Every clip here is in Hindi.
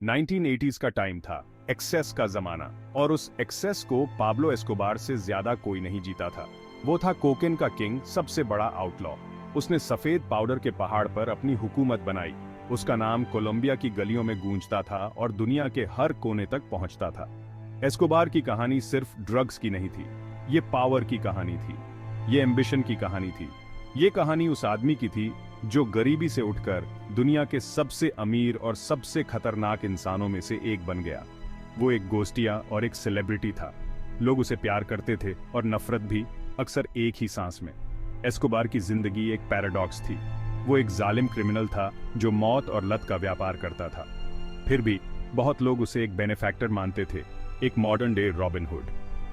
1980s का टाइम था, एक्सेस का जमाना, और उस एक्सेस को पाब्लो एस्कोबार से ज्यादा कोई नहीं जीता था। वो था कोकेन का किंग, सबसे बड़ा आउटलॉ। उसने सफेद पाउडर के पहाड़ पर अपनी हुकूमत बनाई। उसका नाम कोलंबिया की गलियों में गूंजता था और दुनिया के हर कोने तक पहुंचता था। एस्कोबार की कहानी सिर्फ ड्रग्स की नहीं थी, ये पावर की कहानी थी, ये एम्बिशन की कहानी थी। ये कहानी उस आदमी की थी जो गरीबी से उठकर दुनिया के सबसे अमीर और सबसे खतरनाक इंसानों में से एक बन गया। वो एक गोस्टिया और एक सेलिब्रिटी था। लोग उसे प्यार करते थे और नफरत भी, अक्सर एक ही सांस में। एस्कोबार की जिंदगी एक पैराडॉक्स थी। वो एक जालिम क्रिमिनल था जो मौत और लत का व्यापार करता था। फिर भी बहुत लोग उसे एक बेनिफैक्टर मानते थे, एक मॉडर्न डे रॉबिन हुड।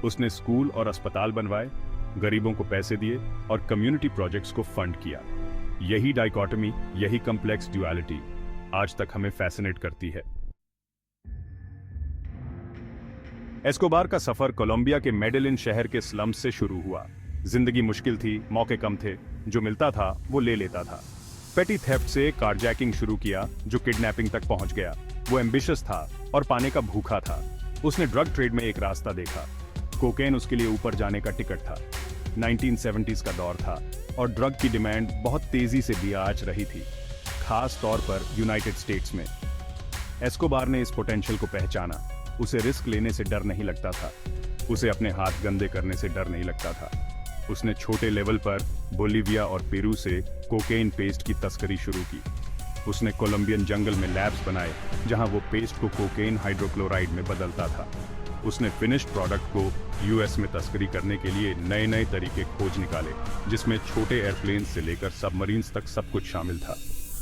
उसने स्कूल और अस्पताल बनवाए, गरीबों को पैसे दिए और कम्युनिटी प्रोजेक्ट्स को फंड किया। यही डाइकोटमी, यही कॉम्प्लेक्स ड्युअलिटी आज तक हमें फैसिनेट करती है। एस्कोबार का सफर कोलंबिया के मेडेलिन शहर के स्लम्स से शुरू हुआ। जिंदगी मुश्किल थी, मौके कम थे, जो मिलता था वो ले लेता था। पेटी थेफ्ट से कारजैकिंग शुरू किया, जो किडनैपिंग तक पहुंच गया। वो एम्बिशियस था और पाने का भूखा था। उसने ड्रग ट्रेड में एक रास्ता देखा। कोकेन उसके लिए ऊपर जाने का टिकट था। 1970s का दौर था और ड्रग की डिमांड बहुत तेजी से बियाज रही थी, खास तौर पर यूनाइटेड स्टेट्स में। एस्कोबार ने इस पोटेंशियल को पहचाना। उसे रिस्क लेने से डर नहीं लगता था, उसे अपने हाथ गंदे करने से डर नहीं लगता था। उसने छोटे लेवल पर बोलीविया और पेरू से कोकेन पेस्ट की तस्करी शुरू की। उसने कोलंबियन जंगल में लैब्स बनाए जहां वो पेस्ट को कोकेन हाइड्रोक्लोराइड में बदलता था। उसने फिनिश्ड प्रोडक्ट को यूएस में तस्करी करने के लिए नए नए तरीके खोज निकाले, जिसमें छोटे एयरप्लेन से लेकर सबमरीन्स तक सब कुछ शामिल था।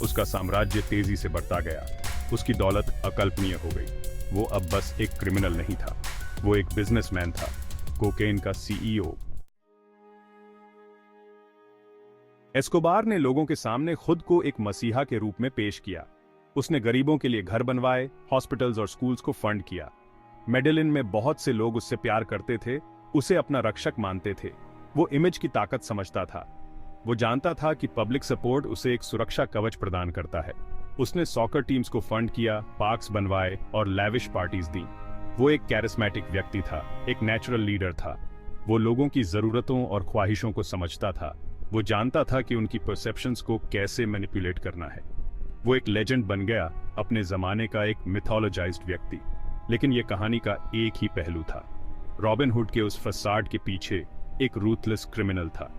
उसका साम्राज्य तेजी से बढ़ता गया। उसकी दौलत अकल्पनीय हो गई। वो अब बस एक क्रिमिनल नहीं था, वो एक बिजनेसमैन था, कोकेन का सीईओ। एस्कोबार ने लोगों के सामने खुद को एक मसीहा के रूप में पेश किया। उसने गरीबों के लिए घर बनवाए, हॉस्पिटल्स और स्कूल्स को फंड किया। मेडेलिन में बहुत से लोग उससे प्यार करते थे, उसे अपना रक्षक मानते थे। वो इमेज की ताकत समझता था। वो जानता था कि पब्लिक सपोर्ट उसे एक सुरक्षा कवच प्रदान करता है। उसने सॉकर टीम्स को फंड किया, पार्क्स बनवाए और लैविश पार्टीज दी। वो एक कैरिस्मेटिक व्यक्ति था, एक नेचुरल लीडर था। वो लोगों की जरूरतों और ख्वाहिशों को समझता था। वो जानता था कि उनकी परसेप्शंस को कैसे मैनिपुलेट करना है। वो एक लेजेंड बन गया, अपने जमाने का एक मिथोलॉजाइज्ड व्यक्ति। लेकिन यह कहानी का एक ही पहलू था। रॉबिन हुड के उस फसाड के पीछे एक रूथलेस क्रिमिनल था।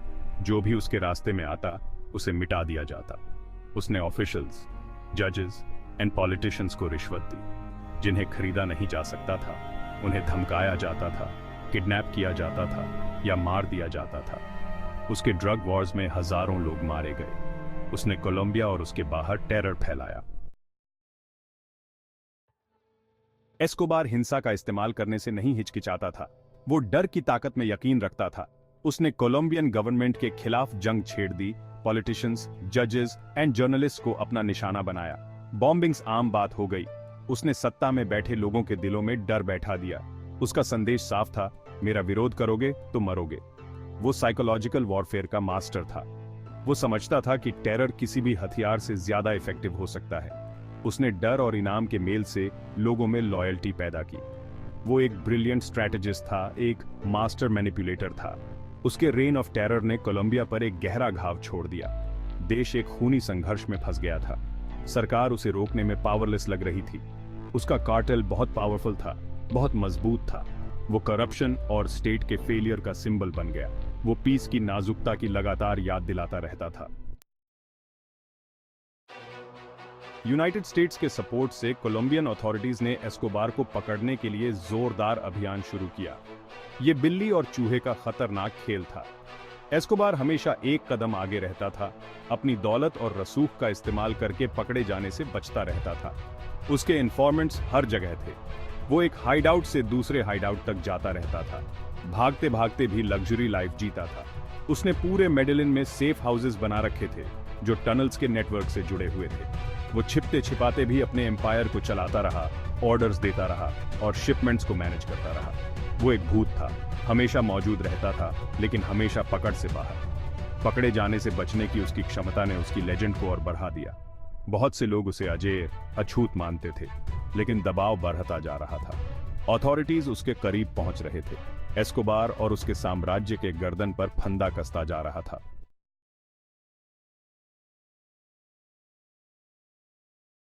जो भी उसके रास्ते में आता, उसे मिटा दिया जाता। उसने ऑफिशियल्स, जजेस एंड पॉलिटिशियंस को रिश्वत दी, जिन्हें खरीदा नहीं जा सकता था। उन्हें धमकाया जाता था, किडनैप किया जाता था या मार दिया जाता था। उसके ड्रग वॉर्स में हजारों लोग मारे गए। उसने कोलंबिया और उसके बाहर टेरर फैलाया। एस्कोबार हिंसा का इस्तेमाल करने से नहीं हिचकिचाता था। वो डर की ताकत में यकीन रखता था। उसने कोलंबियन गवर्नमेंट के खिलाफ जंग छेड़ दी। पॉलिटिशियंस, जजेस एंड जर्नलिस्ट को अपना निशाना बनाया। बॉम्बिंग्स आम बात हो गई। उसने सत्ता में बैठे लोगों के दिलों में डर बैठा दिया। उसका संदेश साफ था, मेरा विरोध करोगे तो मरोगे। वो साइकोलॉजिकल वॉरफेयर का मास्टर था। वो समझता था कि टेरर किसी भी हथियार से ज्यादा इफेक्टिव हो सकता है। उसने डर और इनाम के मेल से लोगों में लॉयल्टी पैदा की। वो एक ब्रिलियंट स्ट्रैटेजिस्ट था, एक मास्टर मैनिपुलेटर था। उसके रेन ऑफ टेरर ने कोलंबिया पर एक गहरा घाव छोड़ दिया। देश एक खूनी संघर्ष में फंस गया था। सरकार उसे रोकने में पावरलेस लग रही थी। उसका कार्टेल बहुत पावरफुल था, बहुत मजबूत था। वो करप्शन और स्टेट के फेलियर का सिंबल बन गया। वो पीस की नाजुकता की लगातार याद दिलाता रहता था। यूनाइटेड स्टेट्स के सपोर्ट से कोलंबियन अथॉरिटीज ने एस्कोबार को पकड़ने के लिए जोरदार अभियान शुरू किया। ये बिल्ली और चूहे का खतरनाक खेल था। एस्कोबार हमेशा एक कदम आगे रहता था। अपनी दौलत और रसूख का इस्तेमाल करके पकड़े जाने से बचता रहता था। उसके इन्फॉर्मेंट्स हर जगह थे। वो एक हाइडआउट से दूसरे हाइडआउट तक जाता रहता था। भागते भागते भी लग्जरी लाइफ जीता था। उसने पूरे मेडेलिन में सेफ हाउसेस बना रखे थे, जो टनल्स के नेटवर्क से जुड़े हुए थे। वो छिपते छिपाते भी अपने एम्पायर को चलाता रहा, ऑर्डर्स देता रहा और शिपमेंट्स को मैनेज करता रहा। वो एक भूत था, हमेशा मौजूद रहता था, लेकिन हमेशा पकड़ से बाहर। पकड़े जाने से बचने की उसकी क्षमता ने उसकी लेजेंड को और बढ़ा दिया। बहुत से लोग उसे अजेय, अछूत मानते थे, लेकिन दबाव बढ़ता जा रहा था। अथॉरिटीज उसके करीब पहुंच रहे थे। एस्कोबार और उसके साम्राज्य के गर्दन पर फंदा कसता जा रहा था।